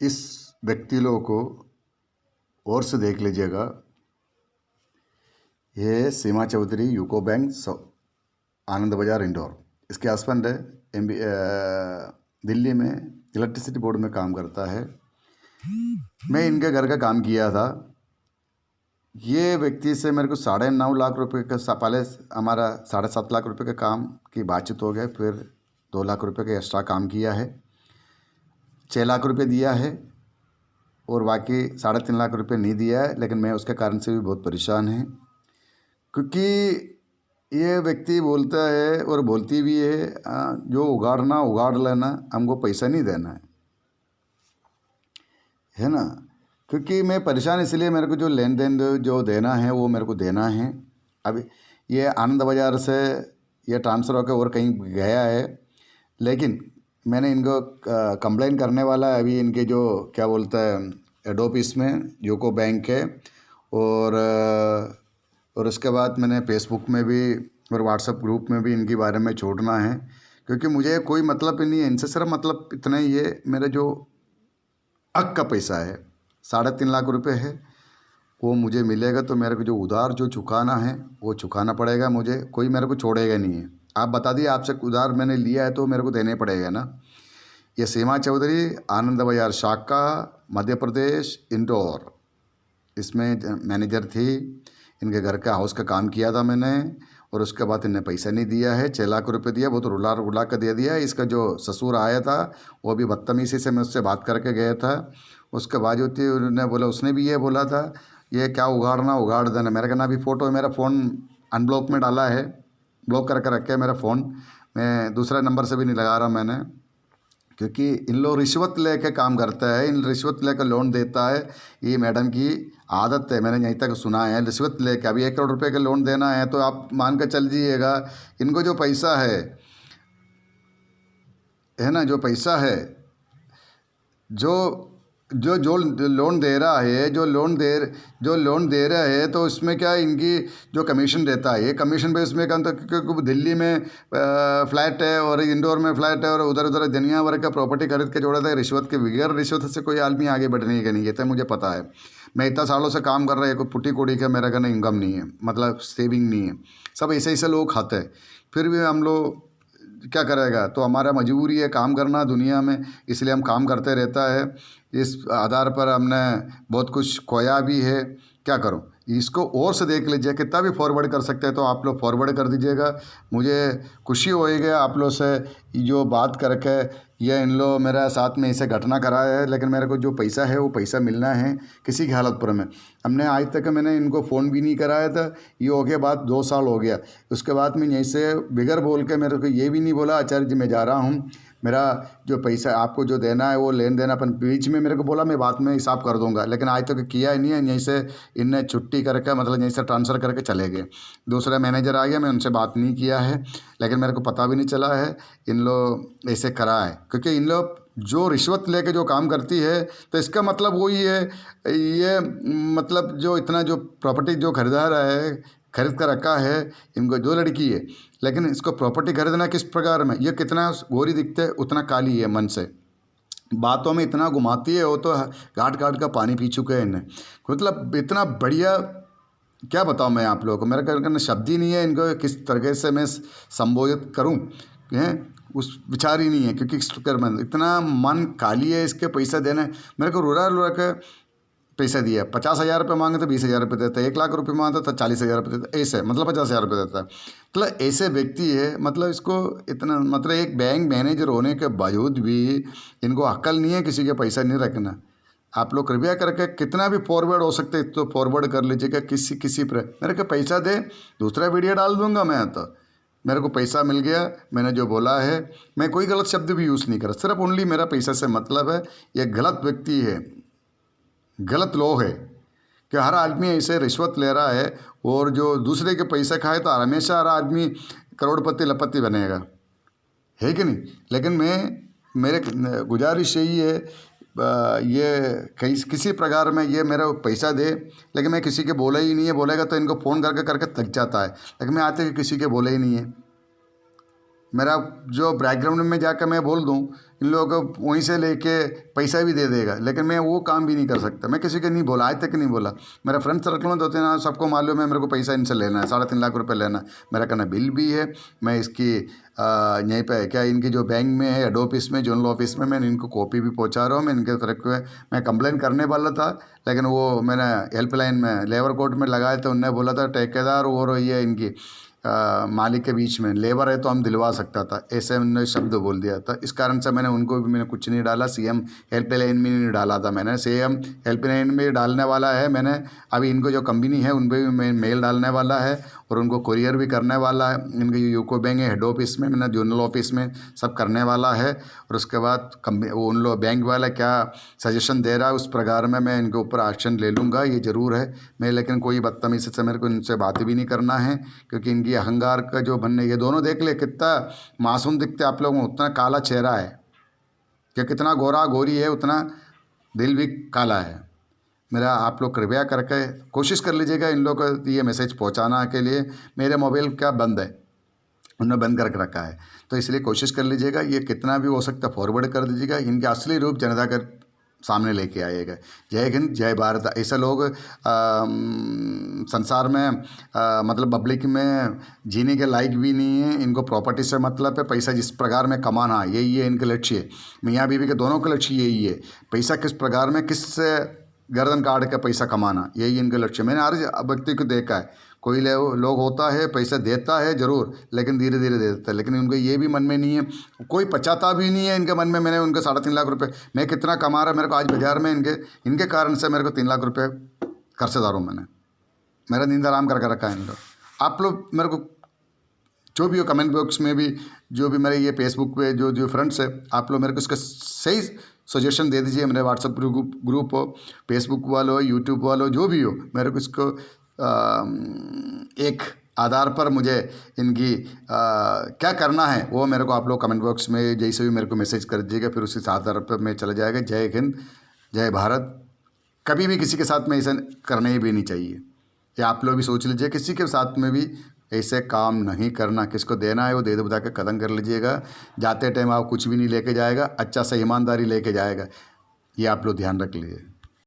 इस व्यक्ति लोग को और से देख लीजिएगा। ये सीमा चौधरी, यूको बैंक, आनंद बाज़ार, इंदौर। इसके हस्बैंड है दिल्ली में इलेक्ट्रिसिटी बोर्ड में काम करता है। मैं इनके घर का काम किया था। ये व्यक्ति से मेरे को 9.5 लाख रुपए का पहले हमारा 7.5 लाख रुपए का काम की बातचीत हो गया। फिर 2 लाख रुपए का एक्स्ट्रा काम किया है। 6 लाख रुपए दिया है और बाकी 3.5 लाख रुपए नहीं दिया है। लेकिन मैं उसके कारण से भी बहुत परेशान है, क्योंकि ये व्यक्ति बोलता है और बोलती भी है, जो उगाड़ना उगाड़ लेना, हमको पैसा नहीं देना है ना। क्योंकि मैं परेशान इसलिए, मेरे को जो लेन देन जो देना है वो मेरे को देना है। अभी ये आनंद बाज़ार से ये ट्रांसफ़र होकर और कहीं गया है, लेकिन मैंने इनको कंप्लेन करने वाला है। अभी इनके जो क्या बोलता है हेड ऑफिस में यूको बैंक है, और उसके बाद मैंने फेसबुक में भी और व्हाट्सएप ग्रुप में भी इनके बारे में छोड़ना है। क्योंकि मुझे कोई मतलब ही नहीं है इनसे, सिर्फ मतलब इतना ही है, मेरे जो हक का पैसा है 3.5 लाख रुपए है, वो मुझे मिलेगा। तो मेरे को जो उधार जो चुकाना है वो चुकाना पड़ेगा मुझे। कोई मेरे को छोड़ेगा नहीं है। आप बता दिए, आपसे उधार मैंने लिया है तो मेरे को देने पड़ेगा ना। ये सीमा चौधरी, आनंद बाज़ार शाखा, मध्य प्रदेश, इंदौर, इसमें मैनेजर थी। इनके घर का हाउस का काम किया था मैंने, और उसके बाद इन्हें पैसा नहीं दिया है। 6 लाख रुपए दिया, वो तो रुला रुला कर दे दिया। इसका जो ससुर आया था वो भी बदतमीज़ी से मैं उससे बात करके गया था। उसके बावजूद उन्होंने बोला, उसने भी ये बोला था, ये क्या उगाड़ना उगाड़ देना। मेरे का ना अभी फ़ोटो, मेरा फ़ोन अनब्लॉक में डाला है, ब्लॉक करके रखे है मेरा फ़ोन। मैं दूसरा नंबर से भी नहीं लगा रहा मैंने, क्योंकि इन लोग रिश्वत लेके काम करता है, इन रिश्वत लेकर लोन देता है। ये मैडम की आदत है, मैंने यहीं तक सुना है। रिश्वत लेके अभी 1 करोड़ रुपए का लोन देना है, तो आप मान कर चल जाइएगा, इनको जो पैसा है ना, जो पैसा है, जो जो जो लोन दे रहा है, जो लोन दे रहा है, तो इसमें क्या इनकी जो कमीशन देता है, ये कमीशन पे इसमें क्या, क्योंकि दिल्ली में फ्लैट है और इंदौर में फ्लैट है, और उधर उधर दुनिया भर का प्रॉपर्टी खरीद के जोड़ा था। रिश्वत के बगैर रिश्वत से कोई आदमी आगे बढ़ने का नहीं है, तो मुझे पता है। मैं इतना सालों से काम कर रहा है, कोई पुट्टी कोड़ी का मेरा कहना इनकम नहीं है, मतलब सेविंग नहीं है। सब ऐसे ऐसे लोग खाते हैं। फिर भी हम लोग क्या करेगा, तो हमारा मजबूरी है काम करना दुनिया में, इसलिए हम काम करते रहता है। इस आधार पर हमने बहुत कुछ खोया भी है। क्या करूं, इसको और से देख लीजिए, कितना भी फॉरवर्ड कर सकते हैं तो आप लोग फॉरवर्ड कर दीजिएगा। मुझे खुशी होएगी आप लोग से जो बात करके। ये इन लोग मेरा साथ में ऐसे घटना कराया है, लेकिन मेरे को जो पैसा है वो पैसा मिलना है किसी की हालत पर में। हमने आज तक मैंने इनको फ़ोन भी नहीं कराया था। ये हो गया बात 2 साल हो गया। उसके बाद में यहीं से बिगर बोल के मेरे को ये भी नहीं बोला, आचार्य जी मैं जा रहा हूँ, मेरा जो पैसा आपको जो देना है वो लेन देना अपन बीच में मेरे को बोला, मैं बाद में हिसाब कर दूंगा। लेकिन आज तक किया ही नहीं है। यहीं से इनने छुट्टी करके, मतलब यहीं से ट्रांसफ़र करके चले गए। दूसरा मैनेजर आ गया, मैं उनसे बात नहीं किया है, लेकिन मेरे को पता भी नहीं चला है इन लोग ऐसे करा है। क्योंकि इन लोग जो रिश्वत लेके जो काम करती है, तो इसका मतलब वही है। ये मतलब जो इतना जो प्रॉपर्टी जो खरीदा रहा है, खरीद कर रखा है, इनको 2 लड़की है, लेकिन इसको प्रॉपर्टी खरीदना किस प्रकार में, ये कितना गोरी दिखते है उतना काली है मन से। बातों में इतना घुमाती है, वो तो घाट घाट का पानी पी चुके हैं इन्हें। मतलब इतना बढ़िया, क्या बताऊँ मैं आप लोगों को, मेरे कहने शब्द ही नहीं है इनको किस तरीके से मैं संबोधित करूँ। हैं उस विचार ही नहीं है, क्योंकि इस चक्कर में इतना मन काली है इसके पैसा देने। मेरे को रुला रुला के पैसा दिया। 50,000 रुपये मांगे तो 20,000 रुपये देता है, 1 लाख रुपये मांगता तो 40,000 रुपये देता है, ऐसे मतलब 50,000 रुपये देता है। मतलब ऐसे व्यक्ति है, मतलब इसको इतना, मतलब एक बैंक मैनेजर होने के बावजूद भी इनको अक्ल नहीं है किसी के पैसा नहीं रखना। आप लोग कृपया करके कितना भी फॉरवर्ड हो सकते तो फॉरवर्ड कर लीजिएगा किसी पर। मेरे को पैसा दे, दूसरा वीडियो डाल दूंगा मैं। तो मेरे को पैसा मिल गया, मैंने जो बोला है, मैं कोई गलत शब्द भी यूज़ नहीं कर, सिर्फ ओनली मेरा पैसा से मतलब है। ये गलत व्यक्ति है, गलत लोग है कि हर आदमी ऐसे रिश्वत ले रहा है, और जो दूसरे के पैसे खाए तो हमेशा हर आदमी करोड़पति लपति बनेगा, है कि नहीं। लेकिन मेरे गुजारिश यही है, ये किसी प्रकार में ये मेरा पैसा दे। लेकिन मैं किसी के बोला ही नहीं है, बोलेगा तो इनको फ़ोन करके करके थक जाता है, लेकिन मैं आते कि किसी के बोले ही नहीं है। मेरा जो बैकग्राउंड में जाकर मैं बोल दूं, इन लोगों को वहीं से लेके पैसा भी दे देगा, लेकिन मैं वो काम भी नहीं कर सकता। मैं किसी को नहीं बोला, आज तक नहीं बोला। मेरा फ्रेंड सर्कल में 2-3 सबको मालूम है मेरे को पैसा इनसे लेना है, 3.5 लाख रुपए लेना है। मेरा कहना बिल भी है, मैं इसकी यहीं पे क्या इनकी जो बैंक में है, हेड ऑफिस में, जोनल ऑफिस में, मैं इनको कॉपी भी पहुंचा रहा हूँ। मैं इनके तरफ में मैं कंप्लेन करने वाला था, लेकिन वो मैंने हेल्पलाइन में लेबर कोर्ट में लगाया तो उन्होंने बोला था ठेकेदार और ये इनकी मालिक के बीच में लेबर है तो हम दिलवा सकता था, ऐसे उन्होंने शब्द बोल दिया था। इस कारण से मैंने उनको भी मैंने कुछ नहीं डाला, सीएम हेल्पलाइन में नहीं डाला था। मैंने सीएम हेल्पलाइन में डालने वाला है। मैंने अभी इनको जो कंपनी है उन पर भी मैं मेल डालने वाला है और उनको कुरियर भी करने वाला है। इनके जो यूको बैंक है हेड ऑफिस में, मैंने जोनल ऑफिस में सब करने वाला है। और उसके बाद उन लोग बैंक वाला क्या सजेशन दे रहा है उस प्रकार में मैं इनके ऊपर एक्शन ले लूँगा, ये ज़रूर है मैं। लेकिन कोई बदतमीज़ी से मेरे को इनसे बात भी नहीं करना है, क्योंकि इनकी अहंकार का जो बनने, ये दोनों देख ले कितना मासूम दिखते आप लोगों को, उतना काला चेहरा है कि कितना गोरा गोरी है, उतना दिल भी काला है। मेरा आप लोग कृपया करके कोशिश कर लीजिएगा इन लोगों को ये मैसेज पहुंचाना के लिए। मेरे मोबाइल क्या बंद है, उन्होंने बंद करके रखा है, तो इसलिए कोशिश कर लीजिएगा ये कितना भी हो सकता है फॉरवर्ड कर दीजिएगा। इनके असली रूप जनता के सामने लेके आइएगा। जय हिंद, जय भारत। ऐसे लोग संसार में मतलब पब्लिक में जीने के लायक भी नहीं है। इनको प्रॉपर्टी से मतलब है, पैसा जिस प्रकार में कमाना यही है इनके लक्ष्य। मियाँ बीवी के दोनों के लक्ष्य यही है, पैसा किस प्रकार में किससे गर्दन काट के पैसा कमाना, यही इनका लक्ष्य। मैंने हर व्यक्ति को देखा है, कोई लोग होता है पैसा देता है ज़रूर, लेकिन धीरे धीरे दे देता है। लेकिन उनको ये भी मन में नहीं है, कोई पचाता भी नहीं है इनके मन में। मैंने उनके 3.5 लाख रुपए मैं कितना कमा रहा, मेरे को आज बाजार में इनके कारण से मेरे को 3 लाख रुपए खर्चेदार हूँ मैंने। मेरा नींद आराम करके रखा है इन लोग। आप लोग मेरे को जो भी हो कमेंट बॉक्स में भी, जो भी मेरे ये फेसबुक पे जो फ्रेंड्स है, आप लोग मेरे को इसका सही सजेशन दे दीजिए। मेरे व्हाट्सएप ग्रुप हो, फेसबुक वालों हो, यूट्यूब वालों हो, जो भी हो, मेरे को इसको एक आधार पर मुझे इनकी क्या करना है वो मेरे को आप लोग कमेंट बॉक्स में जैसे भी मेरे को मैसेज कर दीजिएगा, फिर उसी आधार पर मैं चला जाएगा। जय हिंद, जय भारत। कभी भी किसी के साथ में ऐसा करना ही भी नहीं चाहिए। ये आप लोग भी सोच लीजिए, किसी के साथ में भी ऐसे काम नहीं करना। किसको देना है वो दे दो बता के ख़त्म कर लीजिएगा। जाते टाइम आप कुछ भी नहीं लेके जाएगा, अच्छा सा ईमानदारी लेके जाएगा, ये आप लोग ध्यान रख लीजिए।